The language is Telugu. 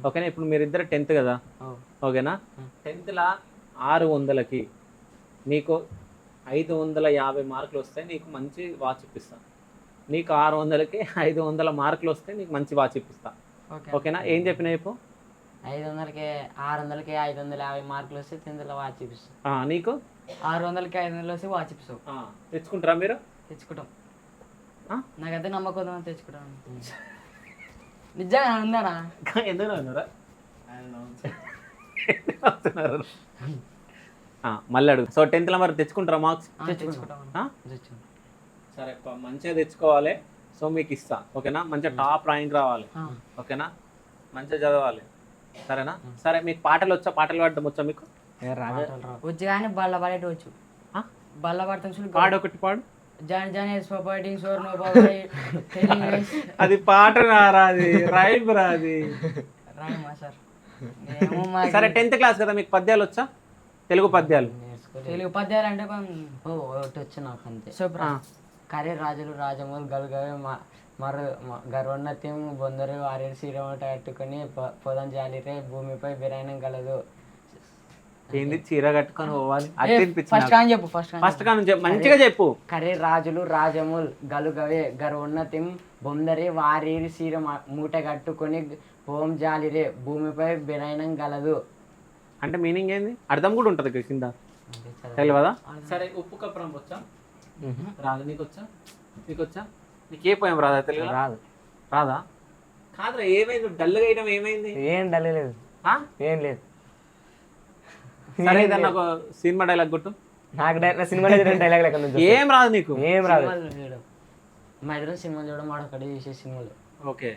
ఓకేనా. ఇప్పుడు మీరిద్దరు 10th కదా, ఓకేనా. 10thలో 600కి నీకు 550 మార్కులు వస్తే నీకు మంచి వాచ్ ఇప్పిస్తా. నీకు 600కి 500 మార్కులు వస్తే నీకు మంచి వాచ్ ఇప్పిస్తా. ఓకేనా. ఏం చెప్పినా చెప్పు. 500కి 600కి 550 మార్కులు వస్తే 10thలో వాచ్ ఇప్పిస్తా. నీకు 600కి 500 వస్తే వాచ్ ఇప్పిస్తావు. తెచ్చుకుంటారా మీరు? తెచ్చుకుంటాం. నాకైతే నమ్మకం తెచ్చుకుంటాను. నిజంగా ఉందానా? ఎందుకు ఉన్నారా మళ్ళీ అడుగు. సో 10thలో మరి తెచ్చుకుంటారా మార్క్స్? సరే మంచిగా తెచ్చుకోవాలి. సో మీకు ఇస్తా. ఓకేనా. మంచిగా టాప్ ర్యాంక్ రావాలి. ఓకేనా. మంచిగా చదవాలి. సరేనా. సరే మీకు పాటలు వచ్చా? పాటలు పాడడం వచ్చా మీకు? వచ్చు కానీ బల్ల పడేటి వచ్చు. బల్ల పడతాం. పాడు ఒకటి పాడు. జాన్ జాన్ అది పాట రాది, రైమ్ రాది. సరే 10th క్లాస్ కదా, మీకు పద్యాలు వచ్చా? తెలుగు పద్యాలు. తెలుగు పద్యాలు అంటే ఒకటి వచ్చు నాకు అంతే. కరే రాజులు రాజములు గలుగవే మరు గర్వోన్నత్యం బొందరు వారేడు శ్రీరాముట కట్టుకొని పొదం జాలిరే భూమిపై బిరాయనం కలదు. ఏంది చీర కట్టుకొని పోవాలి? ఫస్ట్ మంచిగా చెప్పు. కరే రాజులు రాజముల్ గలుగవే గర్వోన్నతిం బొందరి వారేరి సీర మూట కట్టుకొని పోం జాలిరే భూమిపై బిరాయనం గలదు. అంటే మీనింగ్ ఏంది? అర్థం కూడా ఉంటుంది కింద, తెలియదా? సరే ఉప్పు కప్పరం వచ్చా? రాదు. నీకు వచ్చా? నీకు వచ్చా? నీకు ఏ పోయాం రాదా? తెలుగు రాదు. రాదా? కాదురా, ఏమైంది? డల్గా వేయడం ఏమైంది? ఏం డల్ లేదు, ఏం లేదు. సరే ఏదన్నా ఒక సినిమా డైలాగ్ కొట్టు. నాకు సినిమా డైలాగ్ ఏం రాదు నీకు? ఏం రాదు. మా ఇద్దరు సినిమా చూడడం వాడు ఒకటి చేసే సినిమాలు. ఓకే.